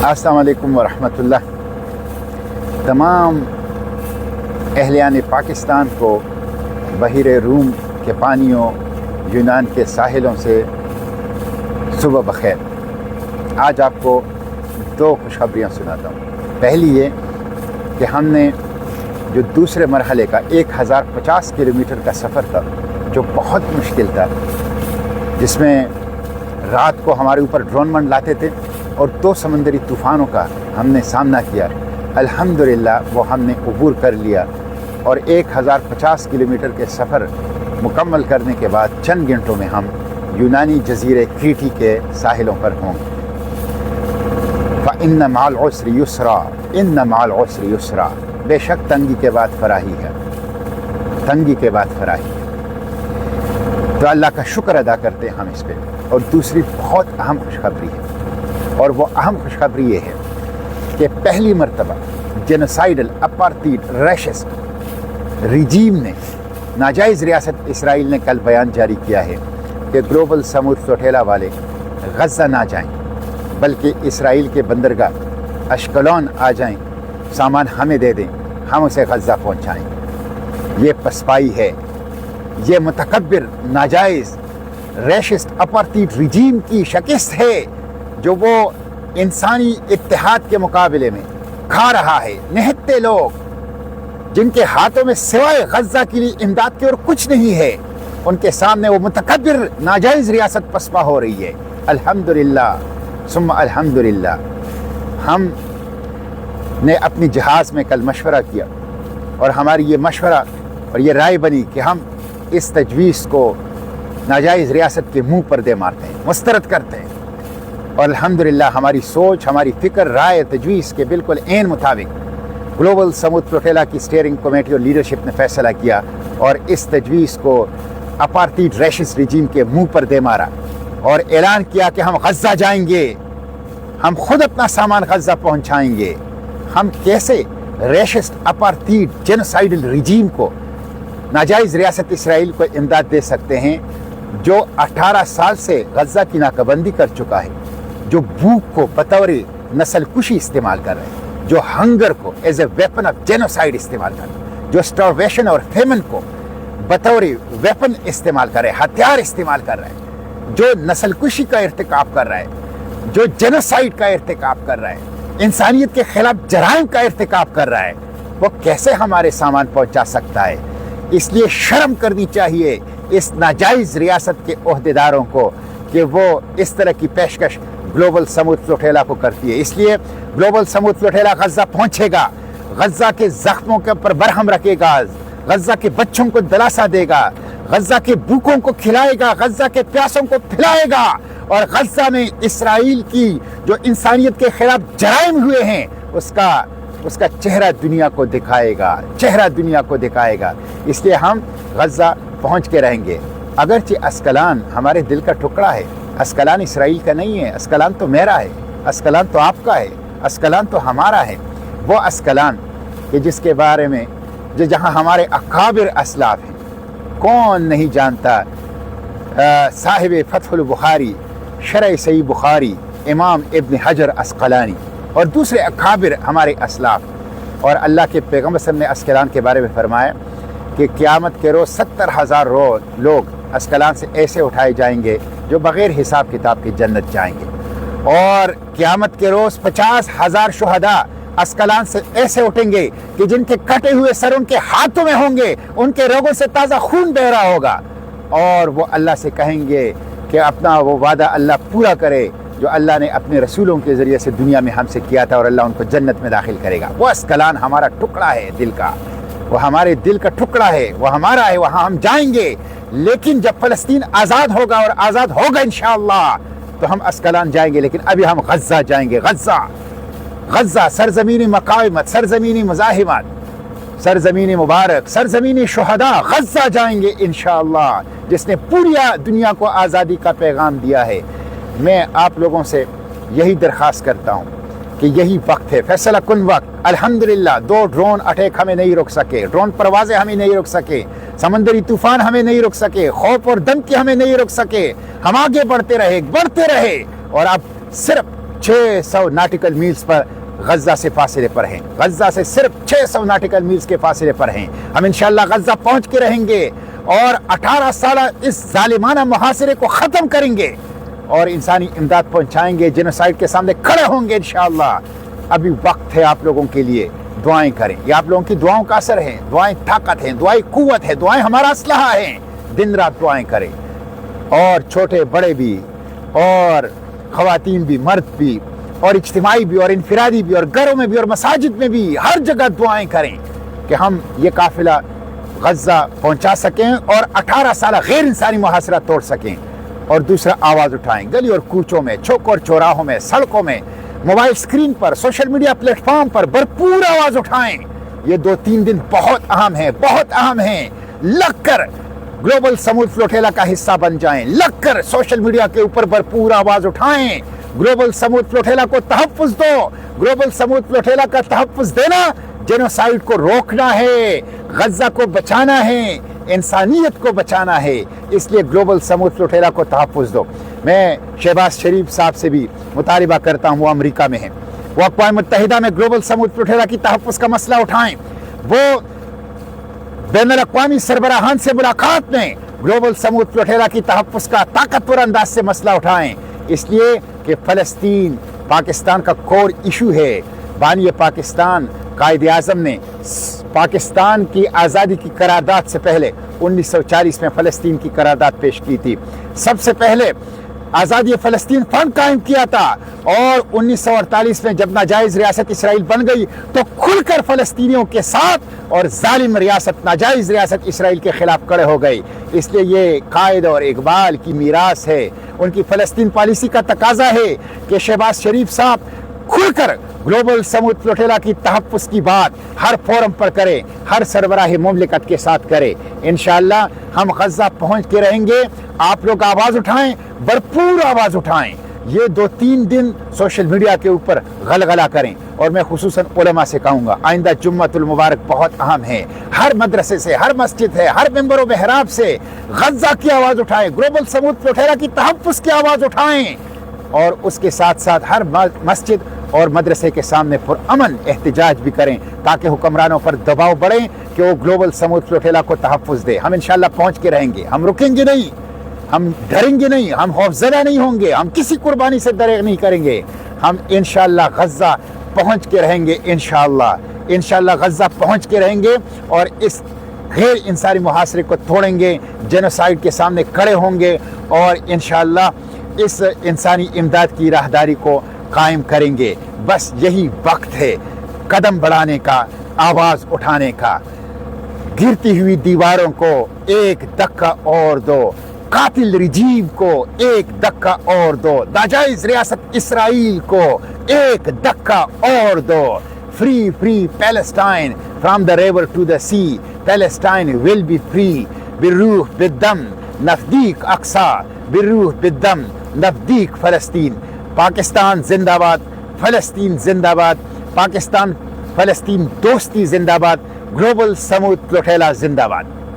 अस्सलाम वालेकुम वरहमतुल्लाह। तमाम अहलियान पाकिस्तान को बहिर रूम के पानियों, यूनान के साहिलों से सुबह बखैर। आज आपको दो खुशखबरियाँ सुनाता हूँ। पहली ये कि हमने जो दूसरे मरहले का 1050 किलोमीटर का सफ़र था, जो बहुत मुश्किल था, जिसमें रात को हमारे ऊपर ड्रोन मंडलाते थे और 2 समंदरी तूफ़ानों का हमने सामना किया, अल्हम्दुलिल्लाह वो हमने अबूर कर लिया और 1050 किलोमीटर के सफ़र मुकम्मल करने के बाद चंद घंटों में हम यूनानी जजीरे क्रीटी के साहिलों पर होंगे। फ़इन्न मअल उसरि युस्रा, इन्न मअल उसरि युस्रा। बेशक तंगी के बाद फराही है, तंगी के बाद फराही है। तो अल्लाह का शुक्र अदा करते हैं हम इस पर। और दूसरी बहुत अहम खुशखबरी है, और वो अहम खुशखबरी ये है कि पहली मरतबा जेनोसाइडल अपार्थाइड रैशिस्ट रिजीम ने, नाजायज़ रियासत इसराइल ने कल बयान जारी किया है कि ग्लोबल समुद्र चौटेला वाले गज़ा ना जाएं, बल्कि इसराइल के बंदरगाह अश्कलोन आ जाएं, सामान हमें दे दें, हम उसे गज़ा पहुंचाएं। ये पसपाई है, ये मुतकब्बिर नाजायज़ रैशिस्ट अपार्थाइड रिजीम की शिकस्त है, जो वो इंसानी इत्तेहाद के मुकाबले में खा रहा है। निहत्ते लोग जिनके हाथों में सिवाय गज़ा के लिए इमदाद के और कुछ नहीं है, उनके सामने वो मुतकब्बिर नाजायज़ रियासत पसपा हो रही है। अल्हम्दुलिल्लाह सुम्मा अल्हम्दुलिल्लाह। हम ने अपनी जहाज़ में कल मशवरा किया और हमारी ये मशवरा और ये राय बनी कि हम इस तजवीज़ को नाजायज़ रियासत के मुँह पर दे मारते हैं, मुस्तरद करते हैं। और अल्हम्दुलिल्लाह हमारी सोच, हमारी फ़िक्र, राय, तजवीज़ के बिल्कुल ऐन मुताबिक ग्लोबल समुद्र चौटेला की स्टीयरिंग कमेटी और लीडरशिप ने फ़ैसला किया और इस तजवीज़ को अपार्थाइड रैशिस्ट रिजीम के मुँह पर दे मारा और ऐलान किया कि हम गज़ा जाएंगे, हम खुद अपना सामान गज़ा पहुँचाएँगे। हम कैसे रैशिस्ट अपार्थाइड जेनोसाइडल रिजीम को, नाजायज़ रियासत इसराइल को इमदाद दे सकते हैं, जो 18 साल से गज़ा की नाकाबंदी कर चुका है, जो भूख को बतौर नस्ल कुशी इस्तेमाल कर रहे हैं, जो हंगर को as a weapon of genocide इस्तेमाल कर रहे हैं, जो स्टारवेशन और फेमन को बतौर वेपन इस्तेमाल कर रहे हैं, हथियार इस्तेमाल कर रहे हैं, जो नस्ल कुशी का इर्तिकाब कर रहा है, जो जेनोसाइड का इर्तिकाब कर रहा है, इंसानियत के खिलाफ जराइम का इर्तिकाब कर रहा है, वो कैसे हमारे सामान पहुंचा सकता है? इसलिए शर्म करनी चाहिए इस नाजायज़ रियासत के ओहदेदारों को कि वो इस तरह की पेशकश ग्लोबल समुद्र चौटेला को करती है। इसलिए ग्लोबल समुद्र चौटेला गज़ा पहुंचेगा, गज़ा के ज़ख्मों के ऊपर बरहम रखेगा, गज़ा के बच्चों को दिलासा देगा, गज़ा के भूखों को खिलाएगा, गज़ा के प्यासों को पिलाएगा और गज़ा में इसराइल की जो इंसानियत के खिलाफ जराइम हुए हैं उसका चेहरा दुनिया को दिखाएगा, चेहरा दुनिया को दिखाएगा। इसलिए हम गज़ा पहुंच के रहेंगे। अगरचे अस्कलान हमारे दिल का टुकड़ा है, अस्कलान इसराइल का नहीं है, अस्कलान तो मेरा है, अस्कलान तो आपका है, अस्कलान तो हमारा है। वो अस्कलान कि जिसके बारे में जहाँ हमारे अकाबिर असलाफ हैं, कौन नहीं जानता, साहिब फतहुल बुखारी, शरह सही बुखारी, इमाम इब्न हजर अस्कलानी और दूसरे अकाबिर हमारे असलाफ। और अल्लाह के पैगम्बर सल्लल्लाहु अलैहि वसल्लम ने अस्कलान के बारे में फरमाया कि क़यामत के रोज़ 70,000 लोग अस्कलान से ऐसे उठाए जाएंगे जो बग़ैर हिसाब किताब की जन्नत जाएंगे। और क़यामत के रोज़ 50,000 शुहदा अस्कलान से ऐसे उठेंगे कि जिनके कटे हुए सर उनके हाथों में होंगे, उनके रगों से ताज़ा खून बह रहा होगा। और वो अल्लाह से कहेंगे कि अपना वो वादा अल्लाह पूरा करे जो अल्लाह ने अपने रसूलों के ज़रिए से दुनिया में हमसे किया था, और अल्लाह उनको जन्नत में दाखिल करेगा। वो अस्कलान हमारा टुकड़ा है दिल का, वो हमारे दिल का टुकड़ा है, वो हमारा है, वहाँ हम जाएंगे। लेकिन जब फ़लस्तीन आज़ाद होगा, और आज़ाद होगा इंशाअल्लाह, तो हम अस्कलान जाएंगे। लेकिन अभी हम गज़ा जाएंगे। गज़ा सरज़मीनी मकामित, सरज़मीनी मज़ाहिमत, सरज़मीनी मुबारक, सरज़मीनी शुहदा, गज़ा जाएंगे इंशाअल्लाह, जिसने पूरी दुनिया को आज़ादी का पैगाम दिया है। मैं आप लोगों से यही दरख्वास्त करता हूँ कि यही वक्त है, फैसला कुन वक्त। अल्हम्दुलिल्लाह 2 ड्रोन अटैक हमें नहीं रोक सके, ड्रोन परवाज़ें हमें नहीं रोक सके, समंदरी तूफ़ान हमें नहीं रोक सके, खौफ और धमकी हमें नहीं रोक सके। हम आगे बढ़ते रहे और अब सिर्फ 600 ناٹیکل میلز پر غزہ سے فاصلے پر ہیں، غزہ سے صرف 600 ناٹیکل میلز کے فاصلے پر ہیں۔ ہم انشاءاللہ غزہ پہنچ کے رہیں گے اور 18 سالہ اس ظالمانہ محاصرے کو ختم کریں گے اور انسانی امداد پہنچائیں گے، جینوسائیڈ کے سامنے کھڑے ہوں گے انشاءاللہ۔ ابھی وقت ہے آپ لوگوں کے لیے، دعائیں کریں، یہ آپ لوگوں کی دعاؤں کا اثر ہے، دعائیں طاقت ہیں، دعائیں قوت ہے، دعائیں ہمارا اسلحہ ہیں، دن رات دعائیں کریں، اور چھوٹے بڑے بھی اور خواتین بھی، مرد بھی، اور اجتماعی بھی اور انفرادی بھی، اور گھروں میں بھی اور مساجد میں بھی، ہر جگہ دعائیں کریں کہ ہم یہ قافلہ غزہ پہنچا سکیں اور 18 سالہ غیر انسانی محاصرہ توڑ سکیں۔ اور دوسرا، آواز اٹھائیں، گلی اور کوچوں میں، چوک اور چوراہوں میں، سڑکوں میں، موبائل اسکرین پر، سوشل میڈیا پلیٹ فارم پر بھرپور آواز اٹھائیں۔ یہ 2-3 دن بہت اہم ہیں، بہت اہم ہیں۔ لگ کر گلوبل سمود فلوٹیلا کا حصہ بن جائیں، لگ کر سوشل میڈیا کے اوپر بھرپور آواز اٹھائیں۔ گلوبل سمود فلوٹیلا کو تحفظ دو۔ گلوبل سمود فلوٹیلا کا تحفظ دینا جینوسائیڈ کو روکنا ہے، غزہ کو بچانا ہے، انسانیت کو بچانا ہے، اس لیے گلوبل سمود فلوٹیلا کو تحفظ دو۔ میں شہباز شریف صاحب سے بھی مطالبہ کرتا ہوں، وہ امریکہ میں ہیں، وہ اقوام متحدہ میں گلوبل سمود فلوٹیلا کی تحفظ کا مسئلہ اٹھائیں، وہ بین الاقوامی سربراہان سے ملاقات میں گلوبل سمود فلوٹیلا کی تحفظ کا طاقتور انداز سے مسئلہ اٹھائیں، اس لیے کہ فلسطین پاکستان کا کور ایشو ہے۔ بانی پاکستان قائد اعظم نے پاکستان کی آزادی کی قرارداد سے پہلے 1940 میں فلسطین کی قرارداد پیش کی تھی، سب سے پہلے آزادی فلسطین فنڈ قائم کیا تھا، اور 1948 میں جب ناجائز ریاست اسرائیل بن گئی تو کھل کر فلسطینیوں کے ساتھ اور ظالم ریاست، ناجائز ریاست اسرائیل کے خلاف کھڑے ہو گئی۔ اس لیے یہ قائد اور اقبال کی میراث ہے، ان کی فلسطین پالیسی کا تقاضا ہے کہ شہباز شریف صاحب کھل کر گلوبل سمود فلوٹیلا کی تحفظ کی بات ہر فورم پر کرے، ہر سربراہ مملکت کے ساتھ کرے۔ انشاءاللہ ہم غزہ پہنچ کے رہیں گے، آپ لوگ آواز اٹھائیں، بھرپور آواز اٹھائیں، یہ 2-3 دن سوشل میڈیا کے اوپر غلغلہ کریں، اور میں خصوصاً علماء سے کہوں گا آئندہ جمعۃ المبارک بہت اہم ہے، ہر مدرسے سے، ہر مسجد ہے، ہر ممبر و محراب سے غزہ کی آواز اٹھائیں، گلوبل سمود فلوٹیلا کی تحفظ کی آواز اٹھائیں، اور اس کے ساتھ ساتھ ہر مسجد اور مدرسے کے سامنے پرامن احتجاج بھی کریں تاکہ حکمرانوں پر دباؤ بڑھے کہ وہ گلوبل سمود فلوٹیلا کو تحفظ دے۔ ہم انشاءاللہ پہنچ کے رہیں گے، ہم رکیں گے نہیں، ہم ڈریں گے نہیں، ہم خوفزدہ نہیں ہوں گے، ہم کسی قربانی سے دریغ نہیں کریں گے، ہم انشاءاللہ غزہ پہنچ کے رہیں گے، انشاءاللہ غزہ پہنچ کے رہیں گے اور اس غیر انسانی محاصرے کو توڑیں گے، جینوسائیڈ کے سامنے کھڑے ہوں گے، اور انشاءاللہ اس انسانی امداد کی راہداری کو قائم کریں گے۔ بس یہی وقت ہے قدم بڑھانے کا، آواز اٹھانے کا۔ گرتی ہوئی دیواروں کو ایک دھکا اور دو، قاتل رجیم کو ایک دھکا اور دو، ناجائز ریاست اسرائیل کو ایک دھکا اور دو۔ Free free Palestine from the river to the sea, Palestine will be free بالروح بالدم نفدیک اقصی، بالروح بالدم نفدیک فلسطین۔ پاکستان زندہ باد، فلسطین زندہ باد، پاکستان فلسطین دوستی زندہ باد، گلوبل سمود فلوٹیلا زندہ باد۔